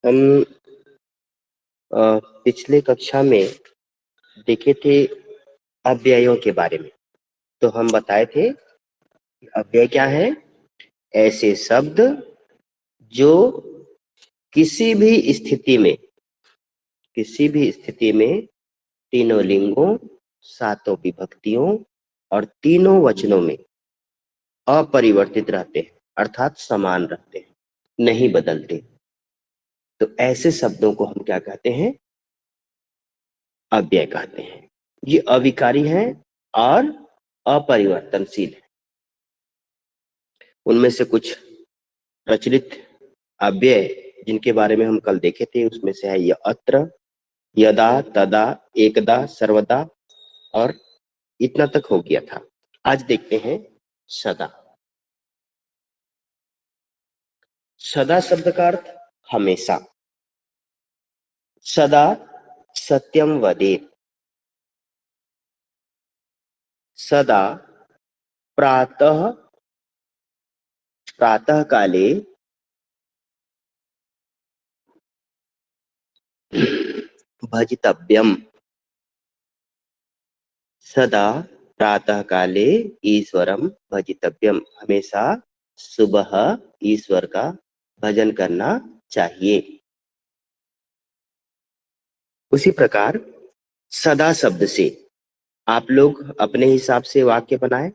हम पिछले कक्षा में देखे थे अव्ययों के बारे में। तो हम बताए थे कि अव्यय क्या है? ऐसे शब्द जो किसी भी स्थिति में तीनों लिंगों, सातों विभक्तियों और तीनों वचनों में अपरिवर्तित रहते हैं, अर्थात समान रहते हैं, नहीं बदलते। तो ऐसे शब्दों को हम क्या कहते हैं? अव्यय कहते हैं। ये अविकारी हैं और अपरिवर्तनशील है। उनमें से कुछ प्रचलित अव्यय जिनके बारे में हम कल देखे थे, उसमें से है यह अत्र, यदा, तदा, एकदा, सर्वदा और इतना तक हो गया था। आज देखते हैं सदा। सदा शब्द का अर्थ हमेशा। सदा सत्यम वदेत्। सदा प्रातः काले भजितव्यम। सदा प्रातः काले ईश्वरम भजितव्यम। हमेशा सुबह ईश्वर का भजन करना चाहिए। उसी प्रकार सदा शब्द से आप लोग अपने हिसाब से वाक्य बनाएं।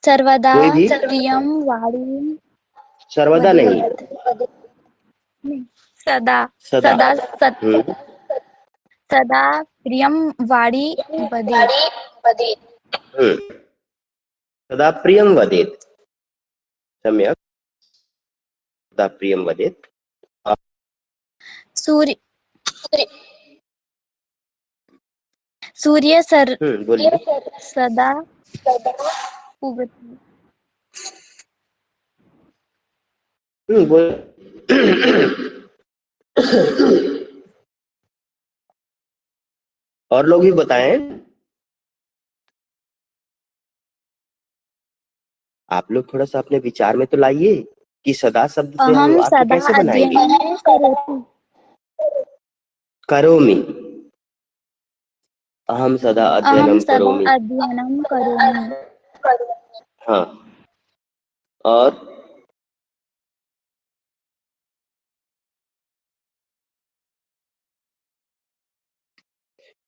सर्वदा कोई भी प्रियम वाणी सर्वदा नहीं, सदा सदा। सदा सत्य सदा प्रियम वाणी बदे सदा प्रियम वदेत्। सम्यक। सदा प्रियम वदेत्। सूर्य सूर्य बोलिए। सदा उगती। बोल। और लोग भी बताएं। आप लोग थोड़ा सा अपने विचार में तो लाइए कि सदा शब्द से हम अहम वाक्य सदा कैसे बनाएंगे? अध्ययनम करोति। करोमि। अहम सदा अहम अध्ययनम सदा करोमि। अध्ययनम करोमि। हाँ। और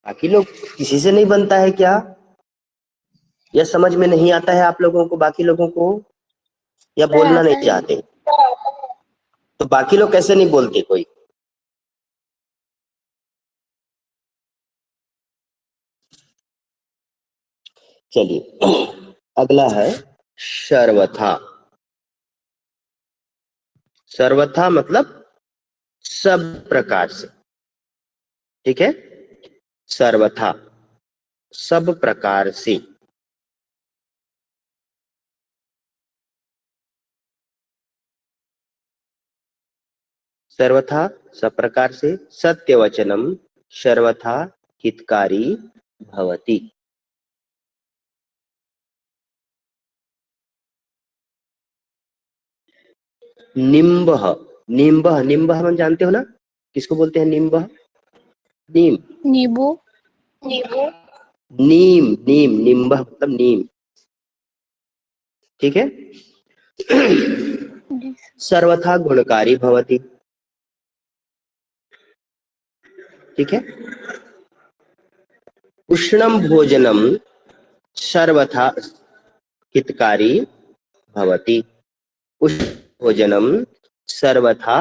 बाकी लोग किसी से नहीं बनता है क्या? या समझ में नहीं आता है आप लोगों को, बाकी लोगों को, या सर बोलना आता नहीं है। चाहते? तो बाकी लोग कैसे नहीं बोलते कोई? चलिए अगला है सर्वथा। सर्वथा मतलब सब प्रकार से। ठीक है? सर्वथा सब प्रकार से। सर्वथा सब प्रकार से। सत्यवचनम सर्वथा हितकारी भवति। निम्बः। निम्बः निम्बः हम जानते हो ना, किसको बोलते हैं निम्बः? नीम। नींबू नीम नीम निम्बः मतलब नीम। ठीक है? सर्वथा गुणकारी भवति। ठीक है? उष्णम भोजनम सर्वथा हितकारी भवति। उष्ण भोजनम सर्वथा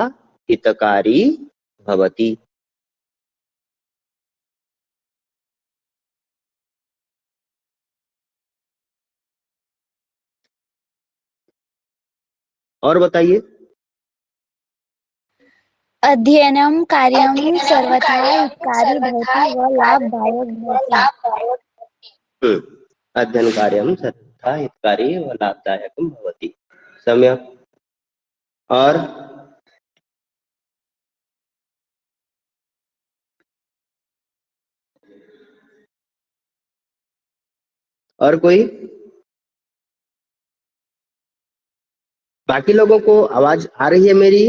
हितकारी भवति। और बताइए। अध्ययनम कार्यम सर्वथा हितकारी भवति व लाभदायक भवति। अध्ययन कार्यम सर्वथा हितकारी व लाभदायकम भवति। सम्यक। और कोई? बाकी लोगों को आवाज आ रही है मेरी?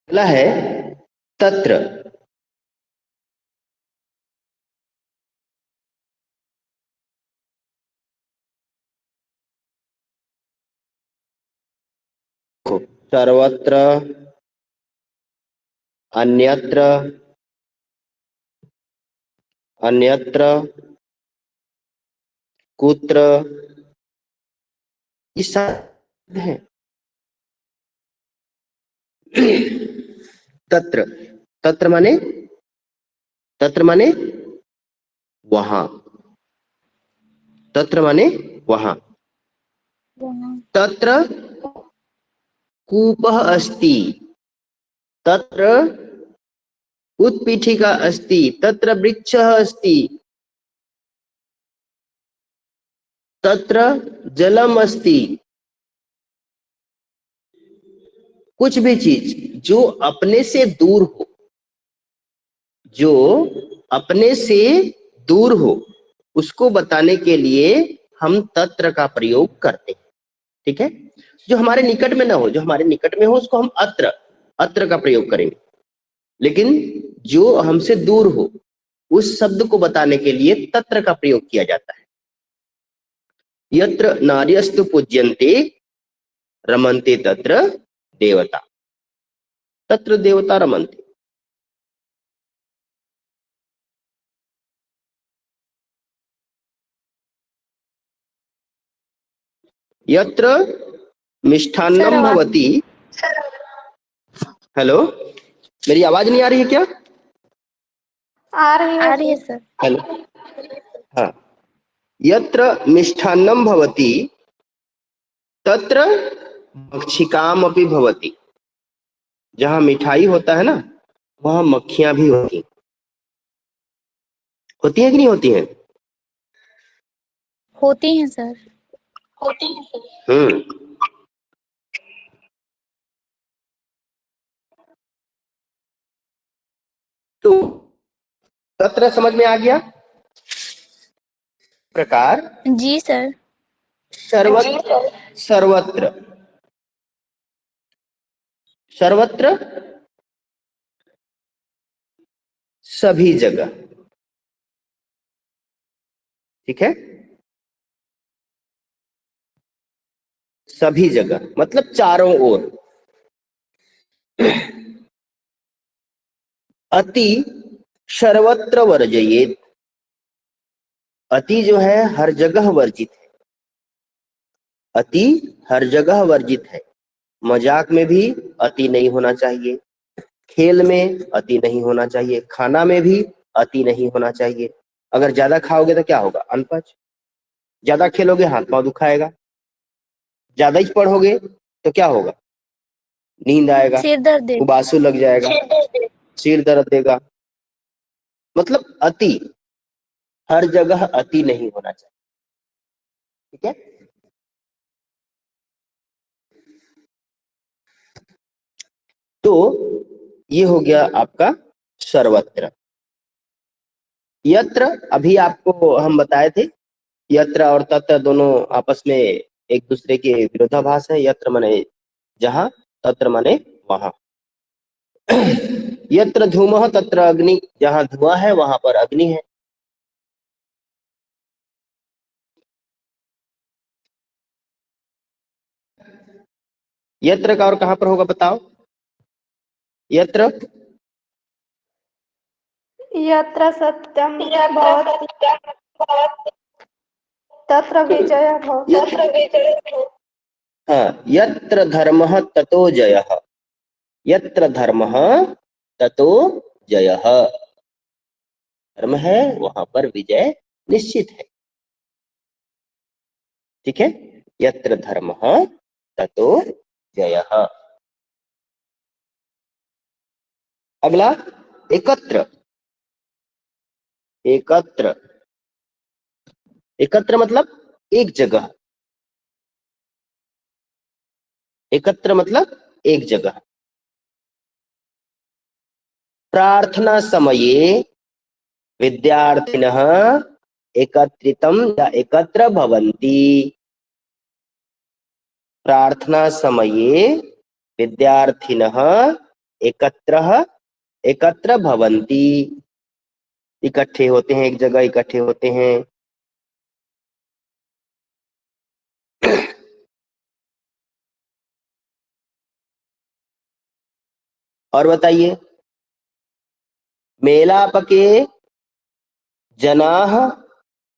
अगला है तत्र। सर्वत्र, अन्यत्र, अन्यत्र, कुत्र, ये सब है। तत्र, तत्र माने, तत्र माने वहां, तत्र माने वहां। वहाँ। तत्र कूपः अस्ति, तत्र उत्पीठिका अस्ति, तत्र वृक्षः अस्ति, तत्र जलम अस्ति। कुछ भी चीज जो अपने से दूर हो, जो अपने से दूर हो, उसको बताने के लिए हम तत्र का प्रयोग करते हैं। ठीक है, जो हमारे निकट में ना हो, जो हमारे निकट में हो उसको हम अत्र, अत्र का प्रयोग करेंगे। लेकिन जो हमसे दूर हो उस शब्द को बताने के लिए तत्र का प्रयोग किया जाता है। यत्र नार्यस्तु पूज्यन्ते रमन्ते तत्र देवता, तत्र देवता रमन्ते। यत्र मिष्ठान्नम सर आवाज भवति। हेलो, मेरी आवाज नहीं आ रही है क्या? आ रही है सर। हेलो, हाँ। यत्र मिष्ठान्नम भवति तत्र मक्षिकाम अपि भवति। जहां मिठाई होता है ना, वहां मक्खियां भी होती, होती है कि नहीं होती है? होती हैं सर। हम्म। तो तत्र समझ में आ गया? प्रकार जी सर। सर्वत्र, सर्वत्र, सर्वत्र सभी जगह। ठीक है, सभी जगह मतलब चारों ओर। अति सर्वत्र वर्जयेत। अति जो है हर जगह वर्जित है, अति हर जगह वर्जित है। मजाक में भी अति नहीं होना चाहिए, खेल में अति नहीं होना चाहिए, खाना में भी अति नहीं होना चाहिए। अगर ज्यादा खाओगे तो क्या होगा? अनपच। ज्यादा खेलोगे हाथ पांव दुखाएगा, ज्यादा ही पढ़ोगे तो क्या होगा? नींद आएगा, सिर दर्द है। उबासू लग जाएगा, सिर दर्द देगा। मतलब अति, हर जगह अति नहीं होना चाहिए। ठीक है, तो ये हो गया आपका सर्वत्र। यत्र अभी आपको हम बताए थे, यत्र और तत्र दोनों आपस में एक दूसरे के विरोधाभास है। यत्र माने जहां, तत्र माने वहां। यत्र धूमः तत्र अग्नि, जहां धुआं है वहां पर अग्नि है। यत्र का और कहां पर होगा बताओ? यत्र, यत्र सत्यम भवति। तत्र विजयः भवति। हाँ, यत्र धर्मः ततो जयः, यत्र धर्मः ततो जयः, धर्म है वहां पर विजय निश्चित है। ठीक है, यत्र धर्मः ततो जयः। अगला एकत्र, एकत्र, एकत्र मतलब एक जगह, एकत्र मतलब एक जगह। प्रार्थना समये विद्यार्थिनः एकत्रितं या एकत्र भवन्ति। प्रार्थना समये विद्यार्थिनः एकत्र भवन्ति, इकट्ठे होते हैं, एक जगह इकट्ठे होते हैं। और बताइए, मेलापके जनाः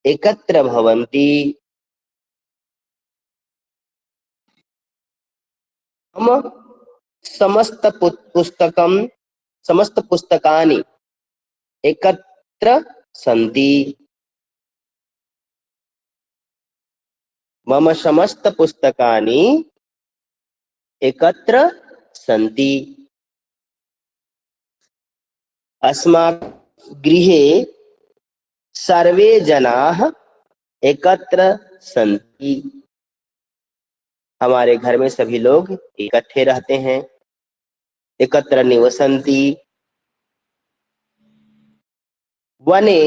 एकत्र भवन्ति। हम समस्त पुस्तकानि एकत्र सन्ति। मम समस्त पुस्तकानि एकत्र सन्ति। अस्माकं गृहे सर्वे जनाः एकत्र सन्ति। हमारे घर में सभी लोग इकट्ठे रहते हैं। एकत्र निवसन्ति। वने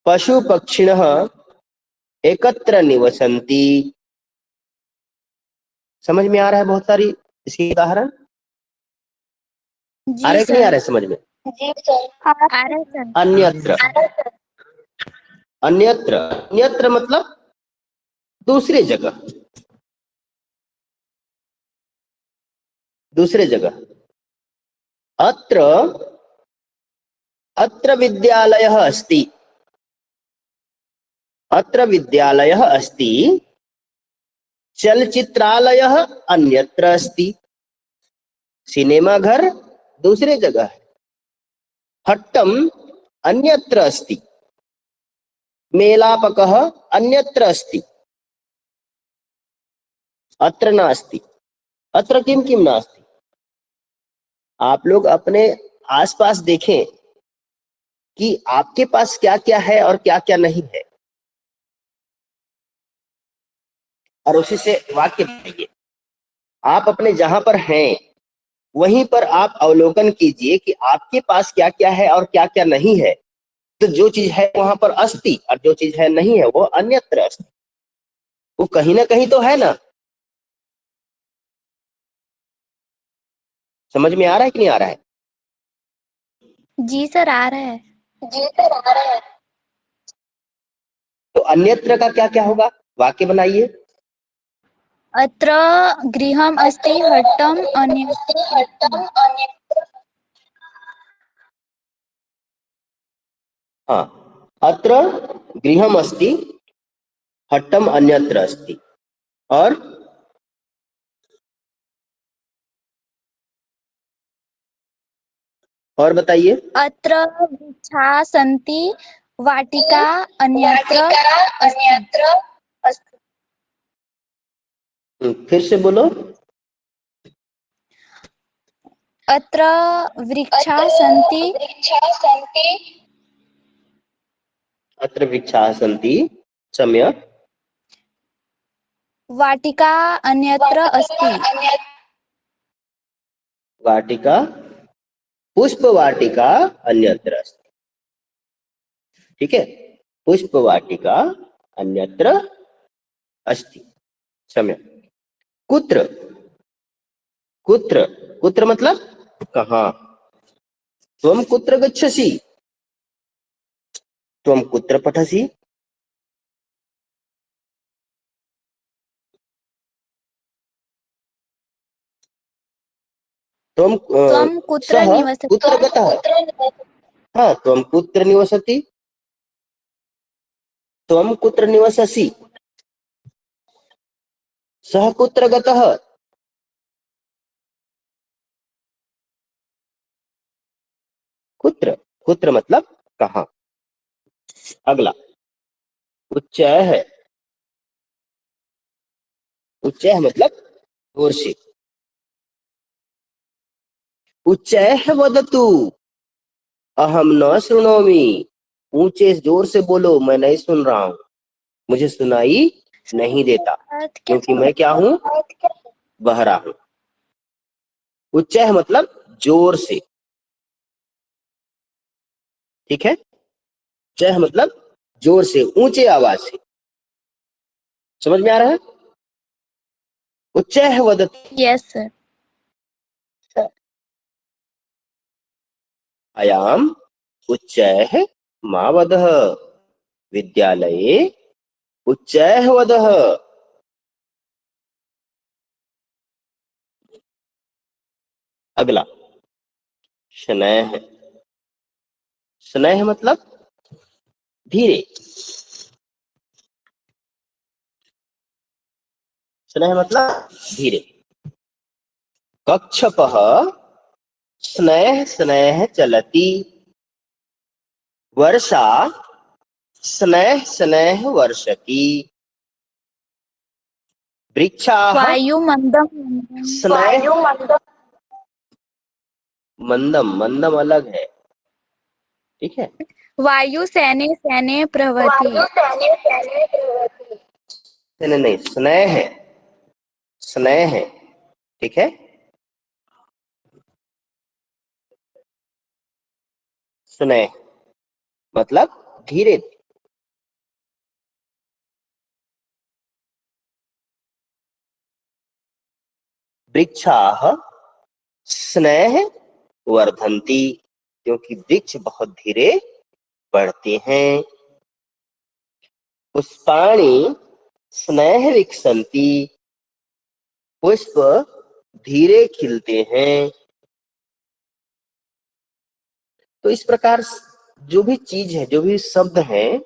पशु पक्षिणः एकत्र निवसन्ति। समझ में आ रहा है बहुत सारी इसके उदाहरण? आ रहे कि नहीं आ रहे समझ में? जी सर, आ रहे सर। अन्यत्र, अन्यत्र, अन्यत्र मतलब दूसरे जगह, दूसरे जगह। अत्र, अत्र विद्यालयः अस्ति, अत्र विद्यालयः अस्ति। चलचित्रालयः अन्यत्र अस्ति। सिनेमा घर दूसरे जगह है। हट्टम अन्यत्र अस्ति। मेलापकः अन्यत्र अस्ति। अत्र नास्ति। अत्र किम किम नास्ति। आप लोग अपने आसपास देखें कि आपके पास क्या क्या है और क्या क्या नहीं है, और उसी से वाक्य बनाइए। आप अपने जहां पर हैं वहीं पर आप अवलोकन कीजिए कि आपके पास क्या क्या है और क्या क्या नहीं है। तो जो चीज है वहां पर अस्ति, और जो चीज है नहीं है वो अन्यत्र अस्ति। वो कहीं ना कहीं तो है ना। समझ में आ रहा है कि नहीं आ रहा है? जी सर, आ रहा है। जी सर, आ रहा है। तो अन्यत्र का क्या क्या होगा, वाक्य बनाइए। अत्र गृहम् अस्ति, हट्टम् हट्टम अन्यत्र। हाँ, अत्र गृहम् अस्ति, हट्टम अन्यत्र अस्ति। और बताइए। अत्र वृक्षाः सन्ति, वाटिका अन्यत्र अन्यत्र अस्ति। फिर से बोलो। अत्र वृक्षाः सन्ति, वृक्षाः सन्ति। अत्र वृक्षाः सन्ति, सम्यक्। वाटिका अन्यत्र अस्ति। वाटिका, पुष्पवाटिका अन्यत्र अस्ति। ठीक है, पुष्पवाटिका अन्यत्र अस्ति, सम्यक्। कुत्र, कुत्र, कुत्र मतलब कहाँ। त्वं कुत्र गच्छसि, त्वं कुत्र पठसि। त्वं कुत्र सः निवसति। कुत्र गतः। हाँ, त्वं कुत्र निवसति, त्वं कुत्र निवससि, सः कुत्र गतः। कुत्र, कुत्र मतलब कहाँ। अगला उच्चैः, उच्चैः मतलब जोर से। उच्चैः वदतु अहम न शृणोमि, ऊंचे जोर से बोलो, मैं नहीं सुन रहा हूं, मुझे सुनाई नहीं देता, अर्थ क्या क्योंकि मैं क्या हूं, बहरा हूं। उच्चैः मतलब जोर से, ठीक है। उच्चैः मतलब जोर से, ऊंचे आवाज से। समझ में आ रहा है। उच्चैः वदतु यस सर। अयाम उच्चैः मा वदः, विद्यालये उच्चैः वदः। अगला शनैः, शनैः मतलब धीरे, शनैः मतलब धीरे। कक्षपः स्नैः स्नैः चलति, वर्षा स्नैः स्नैः वर्षति, वृक्षाः वायु मंदम मंदम। स्नैः, मंदम, मंदम अलग है, ठीक है। वायु सैने सैने प्रवति। नहीं नहीं, स्नेह है, स्नेह है, ठीक है। स्नेह मतलब धीरे। वृक्षाः स्नेह वर्धन्ति, क्योंकि वृक्ष बहुत धीरे बढ़ते हैं। पुष्पाणि स्नेह विकसन्ति, पुष्प धीरे खिलते हैं। तो इस प्रकार जो भी चीज है, जो भी शब्द हैं,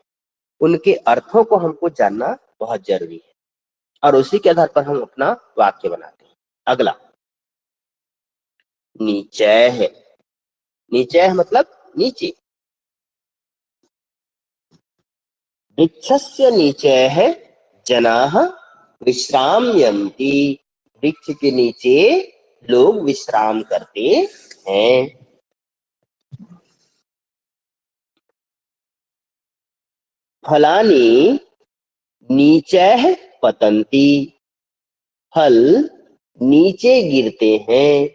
उनके अर्थों को हमको जानना बहुत जरूरी है, और उसी के आधार पर हम अपना वाक्य बनाते हैं। अगला नीचैः, नीचैः मतलब नीचे। वृक्षस्य नीचैः जनाः विश्राम्यन्ति, वृक्ष के नीचे लोग विश्राम करते हैं। फलानि नीचैः पतन्ति, फल नीचे गिरते हैं।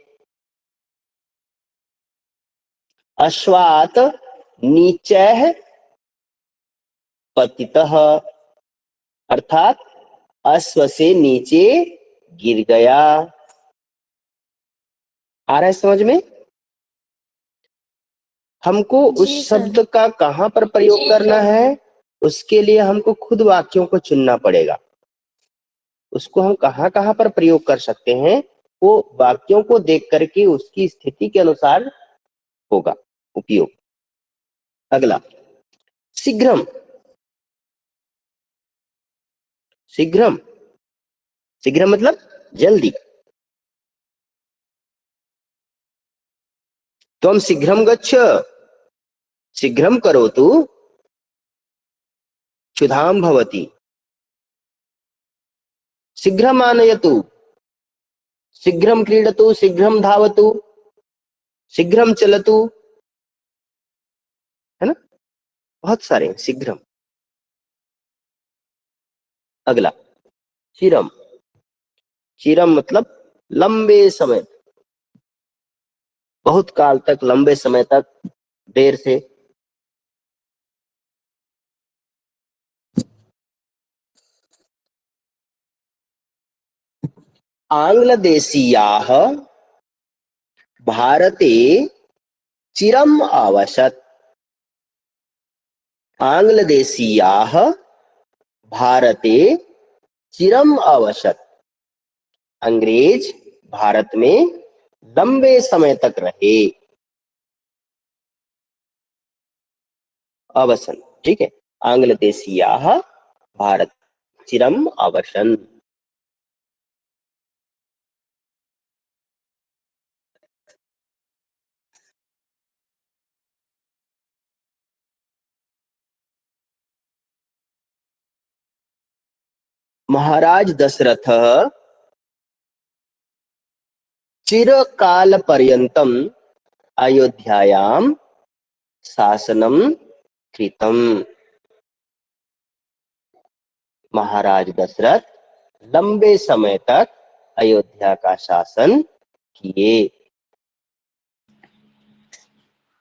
अश्वात् नीचैः पतितः, अर्थात अश्व से नीचे गिर गया। आ रहा है समझ में। हमको उस जी सर। शब्द का कहां पर प्रयोग करना है, उसके लिए हमको खुद वाक्यों को चुनना पड़ेगा। उसको हम कहां कहां पर प्रयोग कर सकते हैं, वो वाक्यों को देख करके उसकी स्थिति के अनुसार होगा उपयोग। अगला शीघ्रम, शीघ्रम, शीघ्रम मतलब जल्दी। त्वं शीघ्रं गच्छ, शीघ्रं करोतु क्षुधां भवति। शीघ्रम् आनयतु, शीघ्रं क्रीडतु, शीघ्रं धावतु, शीघ्रं चलतु, है ना, बहुत सारे हैं शीघ्रम। अगला चिरम, चिरम मतलब लंबे समय, बहुत काल तक, लंबे समय तक, देर से। आंग्लदेशीयाः भारते चिरम आवसत्, आंग्लदेशीयाः भारते चिरम आवसत्, अंग्रेज भारत में लंबे समय तक रहे। अवसन, ठीक है। आंग्लदेशीयाः भारत चिरम अवसन्। महाराज दशरथः चिरकालपर्यन्तम् अयोध्यायां शासनं कृतम्। महाराज दशरथ लंबे समय तक अयोध्या का शासन किए।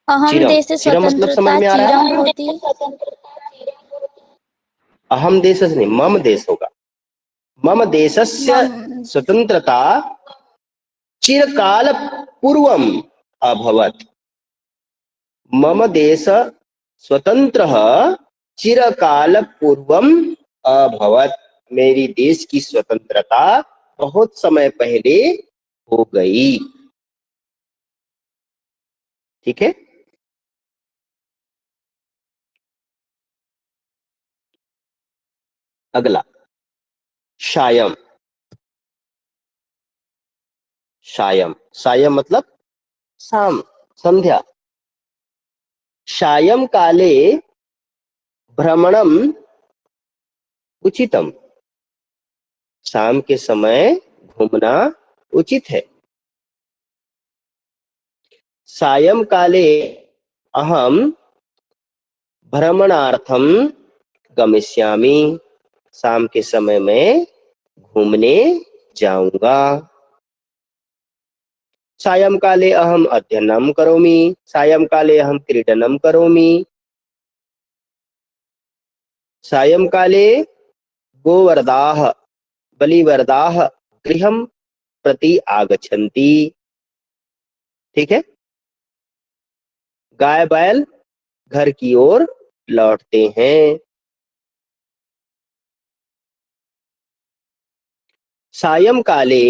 अहम चिरम, देश चिरम मतलब समझ स्वतंत्रता में आ रहा है? चिरम होती। अहम देशस्य नहीं, मम देश होगा। मम देशस्य मम स्वतंत्रता चिरकाल पूर्वम अभवत्। मम देश स्वतंत्रः चिरकाल पूर्वम अभवत्। मेरी देश की स्वतंत्रता बहुत समय पहले हो गई। ठीक है। अगला सायं। सायं, सायं मतलब शाम, संध्या। सायं काले भ्रमणम उचितम। शाम के समय घूमना उचित है। सायं काले अहम भ्रमणार्थम गमिष्यामि। शाम के समय में घूमने जाऊंगा। सायं काले अहम अध्ययनं करोमि। सायं काले अहम क्रीडनं करोमि। सायं काले गोवर्धाः बलिवर्धाः गृहं प्रति आगच्छन्ति। ठीक है। गाय बैल घर की ओर लौटते हैं। सायं काले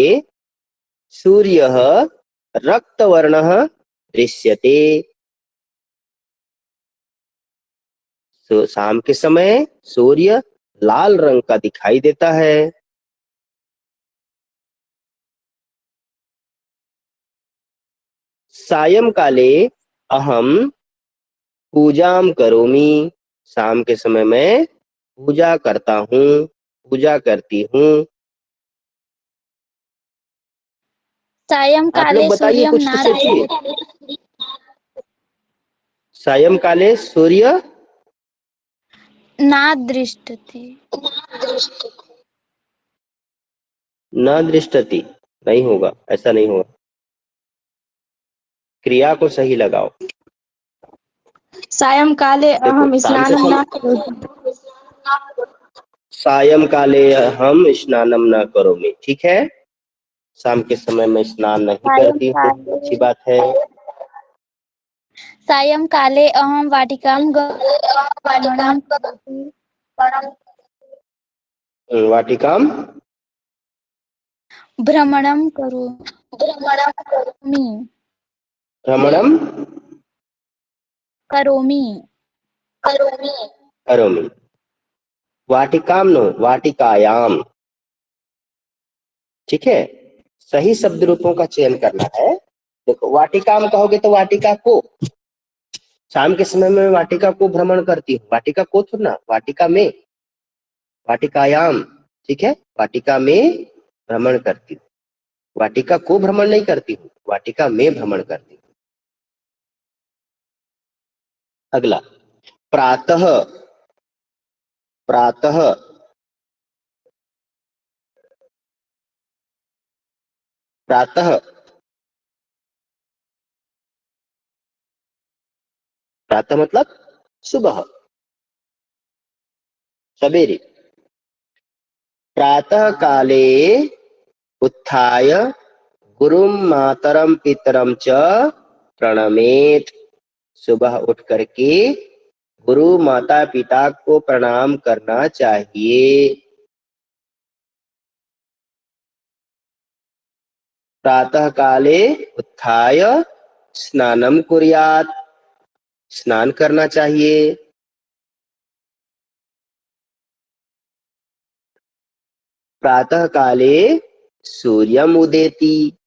सूर्यः रक्तवर्णः दृश्यते। तो शाम के समय सूर्य लाल रंग का दिखाई देता है। सायं काले अहम पूजाम करोमि। शाम के समय मैं पूजा करता हूँ, पूजा करती हूँ। सायं आप लोग काले बताइए, सूर्यम कुछ तो नारद। सोचिए। सायं काले सूर्य ना दृष्टते। न दृष्टति, नहीं होगा, ऐसा नहीं होगा। क्रिया को सही लगाओ। सायं काले देखो अहम शाम से स्नानं न करोमि। सायं काले हम स्नानम न करोमि। ठीक है। शाम के समय में स्नान नहीं सायं करती हूँ, अच्छी काले बात है। सायं काले अहम वाटिकां भ्रमणं करोमि। वाटिकाम भ्रमणं करोमि। भ्रमणम करोमि। करोमि। वाटिकाम नो, वाटिकायाम। ठीक है। सही शब्द रूपों का चयन करना है। देखो वाटिकाम कहोगे तो वाटिका को, शाम के समय में वाटिका को भ्रमण करती हूँ। वाटिका को थोड़ा ना, वाटिका में, वाटिकायाम। ठीक है। वाटिका में भ्रमण करती हूँ, वाटिका को भ्रमण नहीं करती हूँ, वाटिका में भ्रमण करती हूँ। अगला प्रातः। प्रातः प्रातः प्रातः मतलब सुबह, सवेरे। प्रातः काले उत्थाय गुरुं मातरं पितरं च प्रणमेत। सुबह उठ करके गुरु माता पिता को प्रणाम करना चाहिए। प्रातः काले उत्थाय स्नानं कुर्यात्। स्नान करना चाहिए। प्रातः काले सूर्यम उदेति,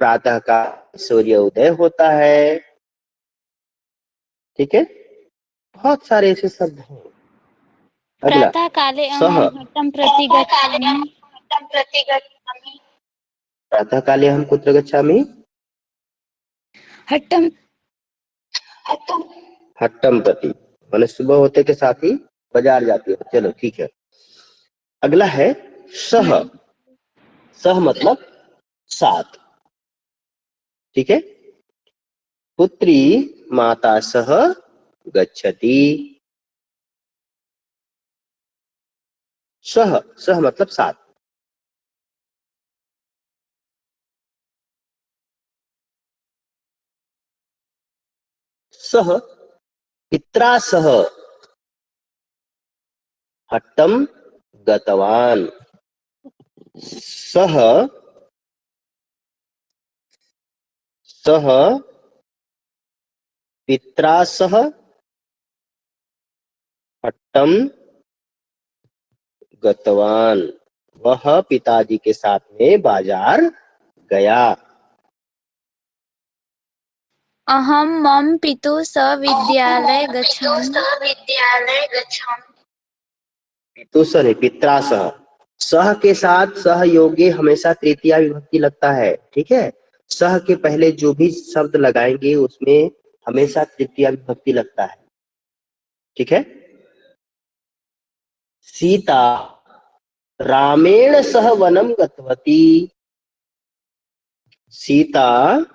प्रातः काल सूर्य उदय होता है। ठीक है, बहुत सारे ऐसे शब्द हैं। अगला, प्रातः काले सह, अहम हट्टं प्रति गच्छामि। प्रातः काले हम कुत्र गच्छामि, हट्टं हट्टम प्रति, मैंने सुबह होते के साथ ही बाजार जाती हो। चलो ठीक है। अगला है सह, सह मतलब साथ। ठीक है, पुत्री माता सह गच्छति, सह, सह मतलब साथ। सह पित्रा सह हट्टम गतवान, सह, सह पित्रा सह हट्टम गतवान, वह पिताजी के साथ में बाजार गया। अहम मम पितुः सह विद्यालय गच्छामि। पितु सह नहीं, पित्रा सह। सह के साथ सहयोगी हमेशा तृतीया विभक्ति लगता है। ठीक है, सह के पहले जो भी शब्द लगाएंगे उसमें हमेशा तृतीया विभक्ति लगता है। ठीक है, सीता रामेण सह वनम गतवती, सीता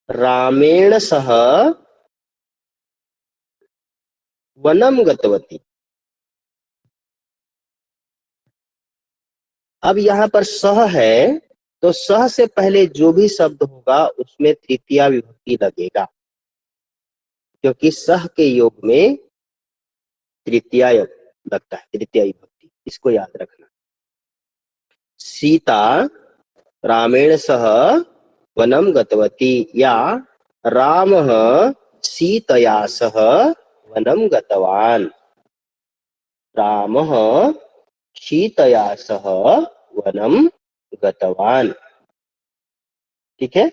रामेण सह वनम गतवती। अब यहाँ पर सह है, तो सह से पहले जो भी शब्द होगा उसमें तृतीया विभक्ति लगेगा, क्योंकि सह के योग में तृतीया लगता है, तृतीया विभक्ति, इसको याद रखना। सीता रामेण सह वनम गतवती, या रामः सीतया सह वनम गतवान, रामः सीतया सह वनम गतवान। ठीक है,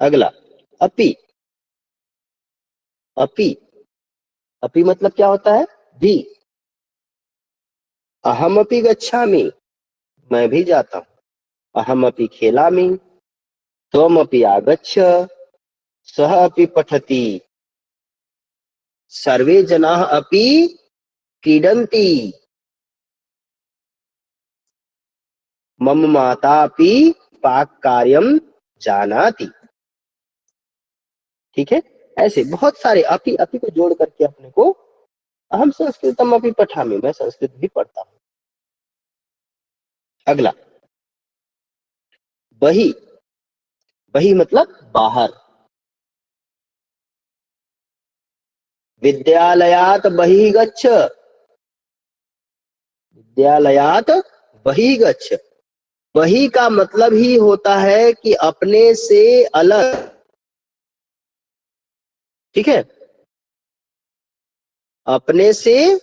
अगला अपि, अपि, अपि मतलब क्या होता है, भी। अहम अपि गच्छामि, मैं भी जाता हूं। अहम अपि खेलामि, त्वम अपि आगच्छ, सः अपि पठति, सर्वे जनाः अपि क्रीडन्ति, मम माता अपि पाक कार्यम जानाति। ठीक है, ऐसे बहुत सारे अपि, अपि को जोड़ करके अपने को, अहम संस्कृतम अपि पठामि, मैं संस्कृत भी पढ़ता हूं। अगला बहि, बहि मतलब बाहर। विद्यालयात बहिः गच्छ, विद्यालयात बहिः गच्छ, बहि का मतलब ही होता है कि अपने से अलग। ठीक है, अपने से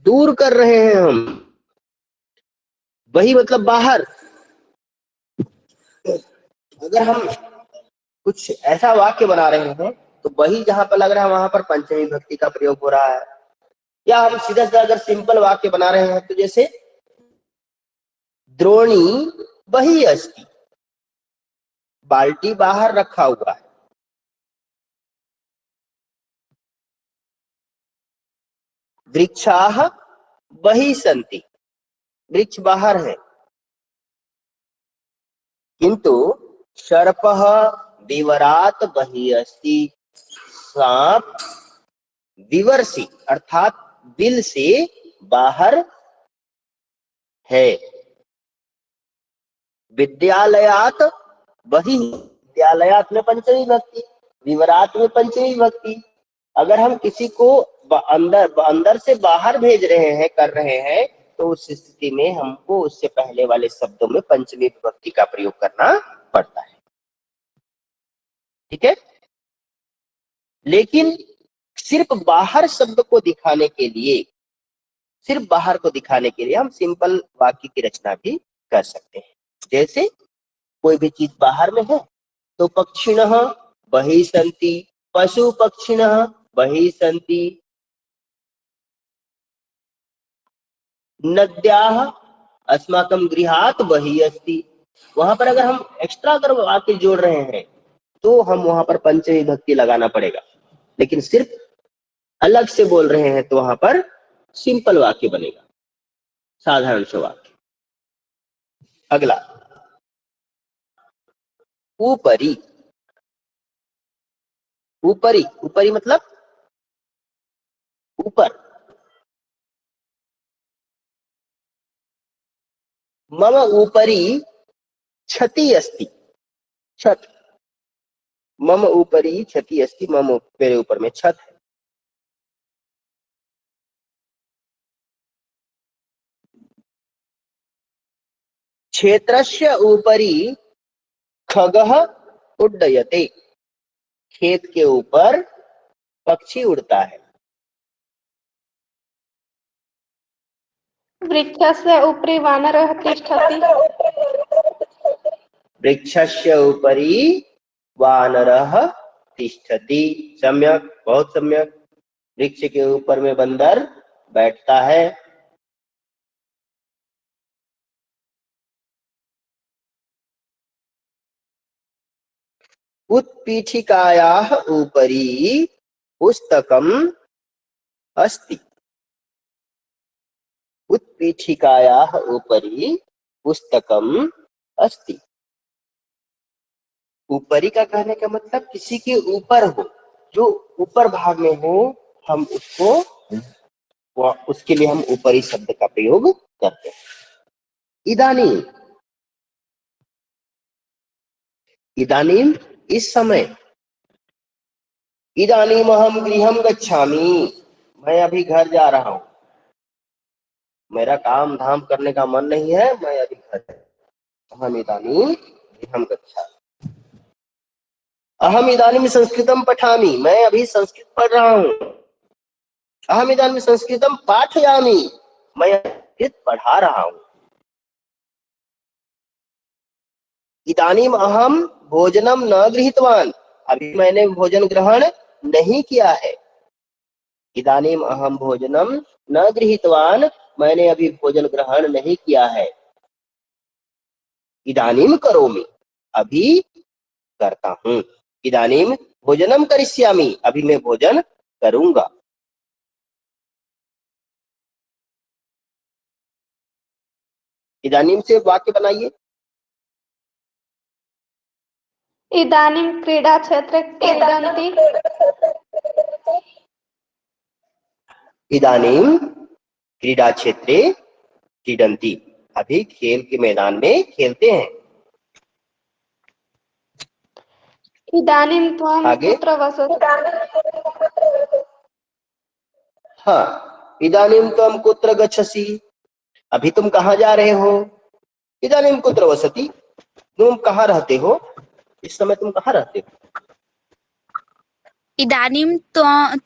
दूर कर रहे हैं हम, बहि मतलब बाहर। अगर हम कुछ ऐसा वाक्य बना रहे हैं तो बही जहां पर लग रहा है वहां पर पंचमी विभक्ति का प्रयोग हो रहा है। या हम सीधा सीधा अगर सिंपल वाक्य बना रहे हैं तो जैसे द्रोणी बही अस्ति, बाल्टी बाहर रखा हुआ है। वृक्षाः बही सन्ति, वृक्ष बाहर है। किंतु सर्पः विवरात बही अस्ति, सांप विवर्षि अर्थात बिल से बाहर है। विद्यालयात बही, विद्यालयात में पंचमी विभक्ति, विवरात में पंचमी विभक्ति। अगर हम किसी को अंदर से बाहर भेज रहे हैं, कर रहे हैं, तो उस स्थिति में हमको उससे पहले वाले शब्दों में पंचमी विभक्ति का प्रयोग करना पड़ता है। ठीक है, लेकिन सिर्फ बाहर शब्द को दिखाने के लिए सिर्फ बाहर को दिखाने के लिए हम सिंपल वाक्य की रचना भी कर सकते हैं। जैसे कोई भी चीज बाहर में है तो पक्षिणः बहिः सन्ति, पशु पक्षिणः बहिः सन्ति, नद्याः अस्माकं गृहात् बहिः अस्ति। वहां पर अगर हम एक्स्ट्रा अगर वाक्य जोड़ रहे हैं तो हम वहां पर पंचमी विभक्ति लगाना पड़ेगा, लेकिन सिर्फ अलग से बोल रहे हैं तो वहां पर सिंपल वाक्य बनेगा, साधारण सा वाक्य। अगला, ऊपरी। ऊपरी, ऊपरी मतलब ऊपर। मम ऊपरी छति अस्ति, छत। मम ऊपरी छति अस्ति, मम मेरे ऊपर में छत है। क्षेत्रस्य ऊपरी खगः उड्डयते, खेत के ऊपर पक्षी उड़ता है। वृक्षस्य उपरि वानरः तिष्ठति। वृक्षस्य उपरि वानरः तिष्ठति। सम्यक, बहुत सम्यक। वृक्ष के ऊपर में बंदर बैठता है। उत्पीठिकायाः उपरि पुस्तकम् अस्ति। उत्पीठिकायाः उपरि पुस्तकम् अस्ति। ऊपरी का कहने का मतलब किसी के ऊपर हो, जो ऊपर भाग में हो, हम उसको, उसके लिए हम ऊपरी शब्द का प्रयोग करते हैं। इदानीं, इदानीं इस समय। इदानीम अहम गृहं गच्छामि, मैं अभी घर जा रहा हूं। मेरा काम धाम करने का मन नहीं है, मैं अभी घर। अहम इदानीं गृहं गच्छामि। अहम इदानीं संस्कृतं पठामि, मैं अभी संस्कृत पढ़ रहा हूं। अहम इदानीं संस्कृतं पाठयामि, मैं संस्कृत पढ़ा रहा हूं। इदानीम अहम भोजनम न गृहीतवान, अभी मैंने भोजन ग्रहण नहीं किया है। इदानीम अहम भोजनम न गृहीतवान, मैंने अभी भोजन ग्रहण नहीं किया है। इदानीम करोमि, अभी करता हूं। इदानीम भोजनम करिष्यामि, अभी मैं भोजन करूंगा। इदानीम से वाक्य बनाइए। इदानीं क्रीडा क्षेत्रे क्रीडन्ति। इदानीं क्रीडा क्षेत्रे क्रीडन्ति, अभी खेल के मैदान में खेलते हैं। इदानीं त्वं आगे? कुत्र वसति। हाँ, इदानीं त्वं कुत्र गच्छसि, अभी तुम कहाँ जा रहे हो। इदानीं कुत्र वसति, तुम कहाँ रहते हो, इस समय तुम कहाँ रहते हो। इदानीं त्वं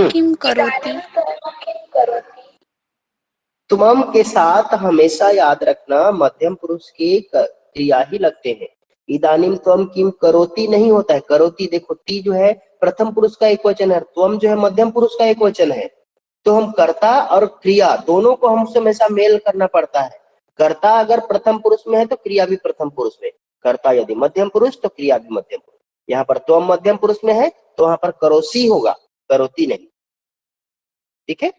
किं करोति। तुम के साथ हमेशा याद रखना मध्यम पुरुष के क्रिया ही लगते हैं। इदानीं त्वं किम करोति नहीं होता है। करोति देखो, टी जो है प्रथम पुरुष का एक वचन है, त्वम जो है मध्यम पुरुष का एक वचन है। तो हम कर्ता और क्रिया दोनों को हमसे हमेशा मेल करना पड़ता है। कर्ता अगर प्रथम पुरुष में है तो क्रिया भी प्रथम पुरुष में। कर्ता यदि मध्यम पुरुष तो क्रिया भी मध्यम पुरुष। यहाँ पर त्वम मध्यम पुरुष में है तो वहां पर करोसी होगा, करोति नहीं। ठीक है।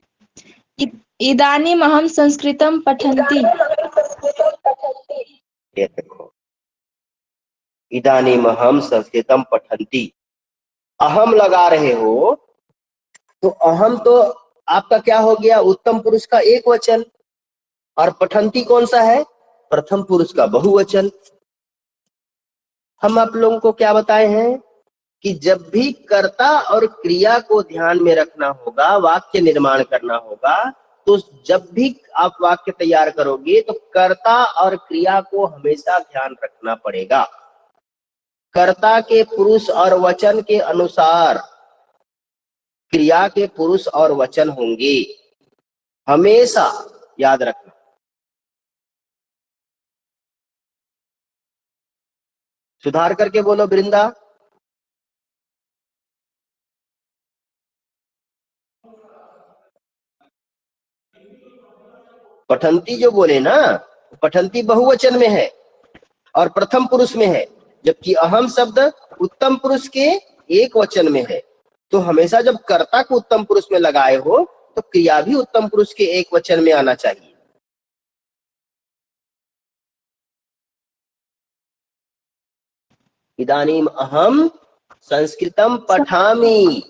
इदानीम अहम संस्कृतं पठन्ति। ये देखो, इदानीम अहम संस्कृतं पठन्ति। अहम लगा रहे हो तो अहम तो आपका क्या हो गया, उत्तम पुरुष का एक वचन, और पठन्ति कौन सा है, प्रथम पुरुष का बहुवचन। हम आप लोगों को क्या बताए हैं कि जब भी कर्ता और क्रिया को ध्यान में रखना होगा, वाक्य निर्माण करना होगा, तो जब भी आप वाक्य तैयार करोगे तो कर्ता और क्रिया को हमेशा ध्यान रखना पड़ेगा। कर्ता के पुरुष और वचन के अनुसार क्रिया के पुरुष और वचन होंगे, हमेशा याद रखना। सुधार करके बोलो वृंदा। पठंती जो बोले ना, पठंती बहुवचन में है और प्रथम पुरुष में है, जबकि अहम शब्द उत्तम पुरुष के एक वचन में है। तो हमेशा जब कर्ता को उत्तम पुरुष में लगाए हो तो क्रिया भी उत्तम पुरुष के एक वचन में आना चाहिए। इदानीम अहम संस्कृतम पठामि।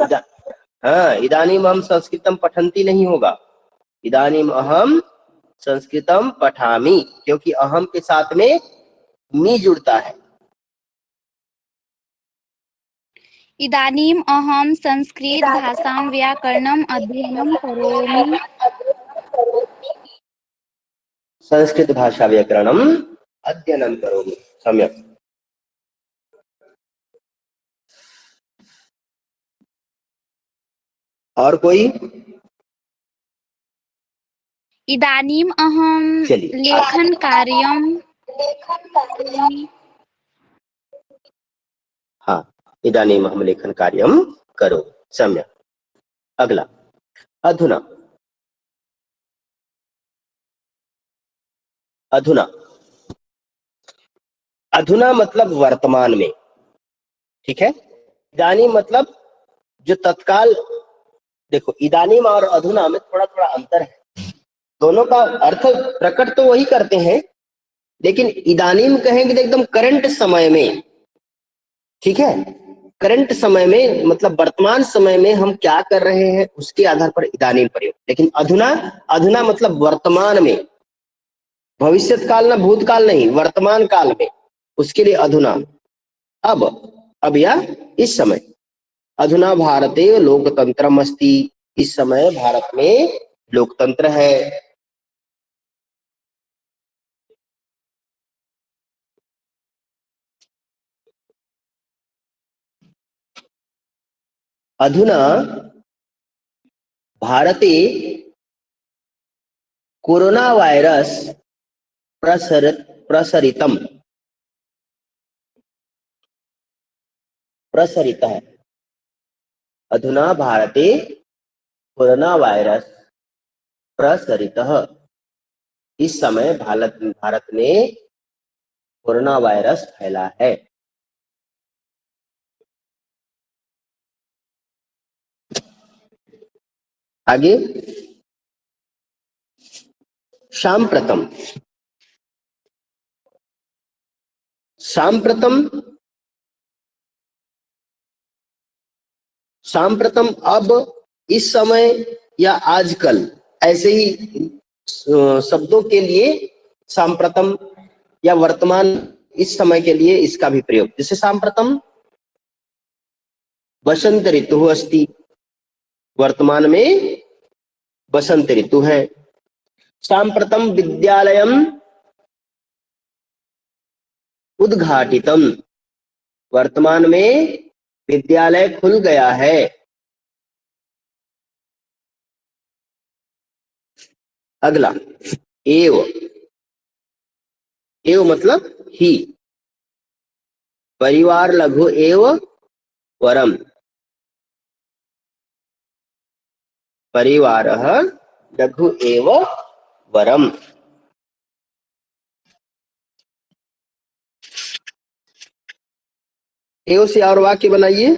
हाँ, इदानीम अहम संस्कृतम पठंती नहीं होगा, इदानीम अहम संस्कृतम पठामि, क्योंकि अहम के साथ में मी जुड़ता है। इदानीम अहम संस्कृत भाषां व्याकरणम् अध्ययनं करोमि। संस्कृत भाषा व्याकरणम अध्ययनं करोमि। सम्यक। और कोई? इदानीम अहम चलिए। लेखन कार्यं करोमि। हाँ, इदानीम हम लेखन कार्यम करो। सम्यक। अगला, अधुना। अधुना, अधुना मतलब वर्तमान में, ठीक है। इदानीम मतलब जो तत्काल। देखो, इदानीम और अधुना में थोड़ा थोड़ा अंतर है, दोनों का अर्थ प्रकट तो वही करते हैं, लेकिन इदानीम कहेंगे तो एकदम करंट समय में, ठीक है। करंट समय में मतलब वर्तमान समय में हम क्या कर रहे हैं उसके आधार पर इदानीम प्रयोग। लेकिन अधुना, अधुना मतलब वर्तमान में, भविष्य काल ना भूतकाल नहीं, वर्तमान काल में, उसके लिए अधुना। अब या इस समय। अधुना भारते लोकतंत्रम अस्ति, इस समय भारत में लोकतंत्र है। अधुना भारते कोरोना वायरस प्रसरितम, प्रसरितः। अधुना भारते कोरोना वायरस प्रसरितः, इस समय भारत में कोरोना वायरस फैला है। आगे, सांप्रतम। सांप्रतम, सांप्रतम अब, इस समय या आजकल, ऐसे ही शब्दों के लिए सांप्रतम या वर्तमान, इस समय के लिए इसका भी प्रयोग। जैसे सांप्रतम बसंत ऋतु अस्ति, वर्तमान में बसंत ऋतु है। सांप्रतम विद्यालयम उद्घाटितम, वर्तमान में विद्यालय खुल गया है। अगला, एव। एव मतलब ही। परिवार लघु एव वरम, परिवारः लघु एव वरम। एव से और वाक्य बनाइए।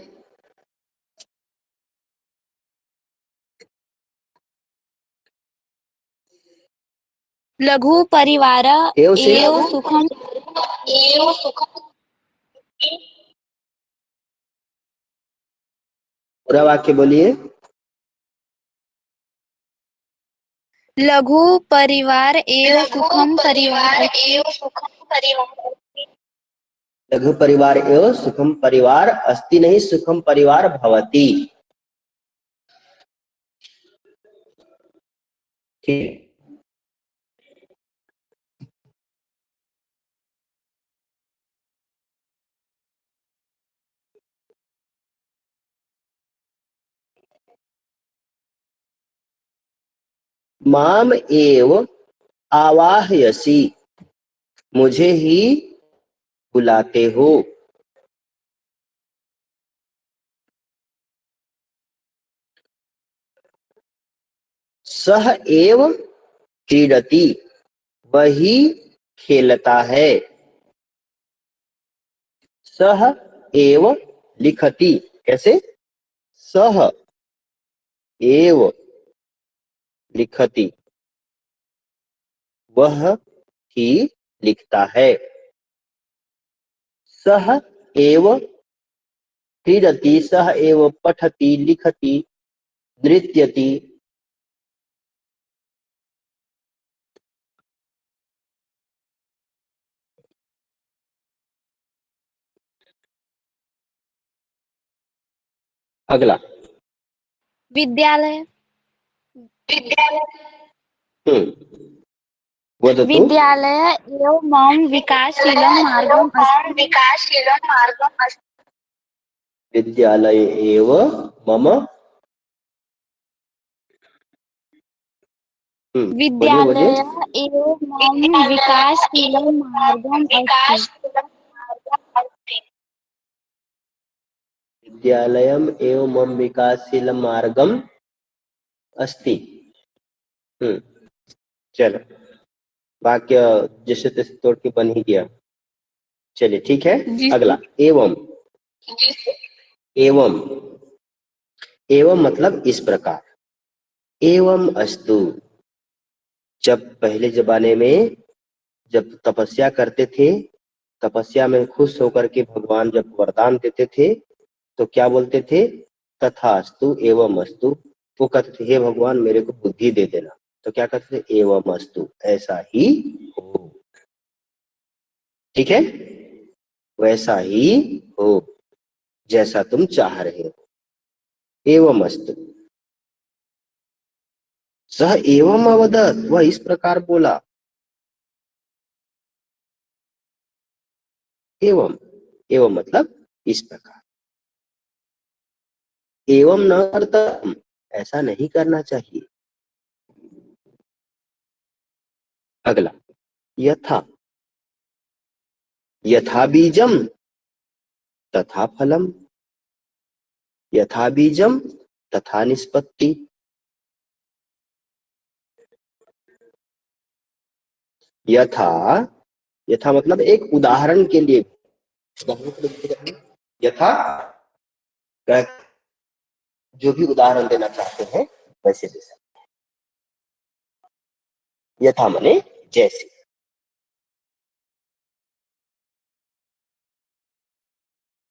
लघु परिवार एव से एव सुखम। पूरा वाक्य बोलिए। लघु परिवार एव सुखम परिवार। लघु परिवार एव सुखम परिवार अस्ति, नहीं सुखम परिवार भवति। ठीक। माम एव आवाहयसी, मुझे ही बुलाते हो। सह एव क्रीडति, वही खेलता है। सह एव लिखति, कैसे? सह एव लिखति, वह ही लिखता है। सह एव क्रीडति, सह एव पठति, लिखति, नृत्यति। अगला विद्यालय वदतु। विद्यालय एव मम विकासशीलं मार्गम् अस्ति। विकासशीलं मार्गम् अस्ति। विद्यालय एव मम बोलिए विद्यालय बोलिए। एव मम विकासशीलं मार्गम् अस्ति। विद्यालयम एव मम विकासशीलम मार्गम अस्ति। चलो, वाक्य जैसे तैसे तोड़ के बन ही गया। चलिए ठीक है। जी। अगला एवं। एवं, एवं मतलब इस प्रकार। एवं अस्तु, जब पहले जमाने में जब तपस्या करते थे, तपस्या में खुश होकर के भगवान जब वरदान देते थे तो क्या बोलते थे? तथास्तु एवं अस्तु। वो कहते थे हे भगवान मेरे को बुद्धि दे देना, तो क्या कहते थे? एवं अस्तु, ऐसा ही हो। ठीक है, वैसा ही हो जैसा तुम चाह रहे हो। एवं अस्तु। सह एवं अवदत्, वह इस प्रकार बोला। एवं, एवं मतलब इस प्रकार। एवं न कर्तव्यम, ऐसा नहीं करना चाहिए। अगला यथा। यथा बीजम तथा फलम, यथा बीजम तथा निष्पत्ति। यथा, यथा मतलब एक उदाहरण के लिए। यथा जो भी उदाहरण देना चाहते हैं वैसे दे सकते हैं। यथा माने जैसे।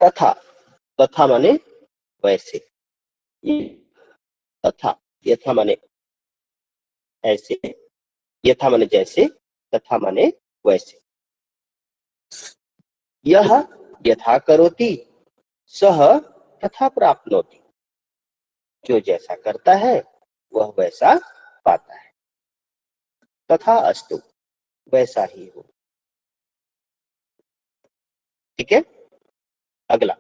तथा, तथा माने वैसे। तथा, यथा माने ऐसे, यथा माने जैसे, तथा माने वैसे। यह यथा करोति सह तथा प्राप्नोति, जो जैसा करता है वह वैसा पाता है। तथा अस्तु, वैसा ही हो। ठीक है। अगला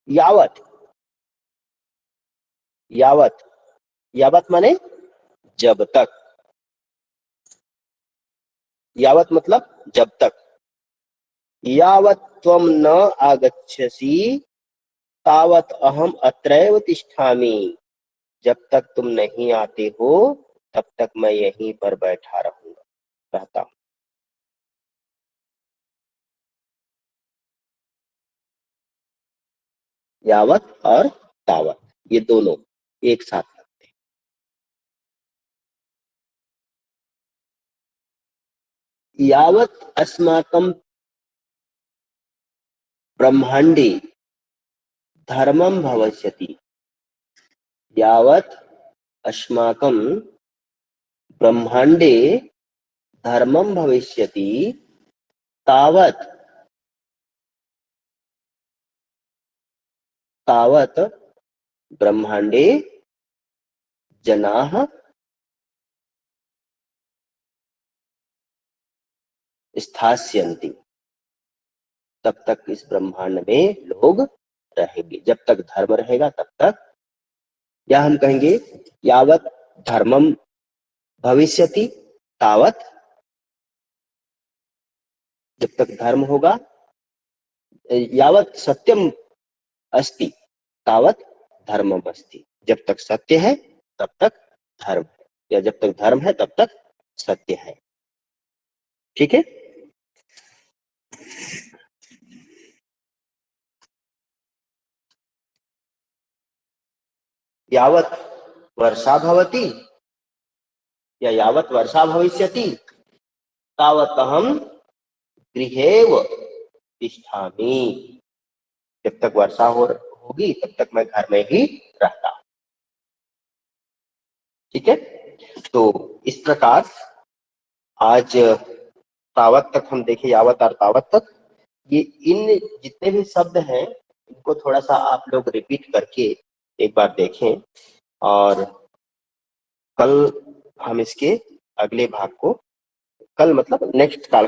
यावत। यावत, यावत माने जब तक। यावत मतलब जब तक। यावत त्वं न आगच्छसि तावत अहम अत्रैव तिष्ठामि, जब तक तुम नहीं आते हो तब तक मैं यहीं पर बैठा रहता हूँ। यावत और तावत ये दोनों एक साथ लगते हैं। यावत अस्माकं ब्रह्मांडे धर्मं भविष्यति, यावत अस्माकं ब्रह्मांडे धर्मं भविष्यति तावत, तावत ब्रह्मांडे जनाः स्थास्यन्ति, तब तक इस ब्रह्मांड में लोग रहेंगे। जब तक धर्म रहेगा तब तक या हम कहेंगे यावत धर्मम भविष्यति तावत, जब तक धर्म होगा, यावत सत्यम अस्ति तावत धर्मम अस्ति, जब तक सत्य है तब तक धर्म है, या जब तक धर्म है तब तक सत्य है। ठीक है। यावत वर्षा भवति या यावत वर्षा भविष्यति तावत अहम गृहेव तिष्ठामि, जब तक वर्षा होगी तब तक मैं घर में ही रहता हूं। ठीक है। तो इस प्रकार आज तावत तक हम देखें, यावत और तावत तक। ये इन जितने भी शब्द हैं इनको थोड़ा सा आप लोग रिपीट करके एक बार देखें, और कल हम इसके अगले भाग को, कल मतलब नेक्स्ट काल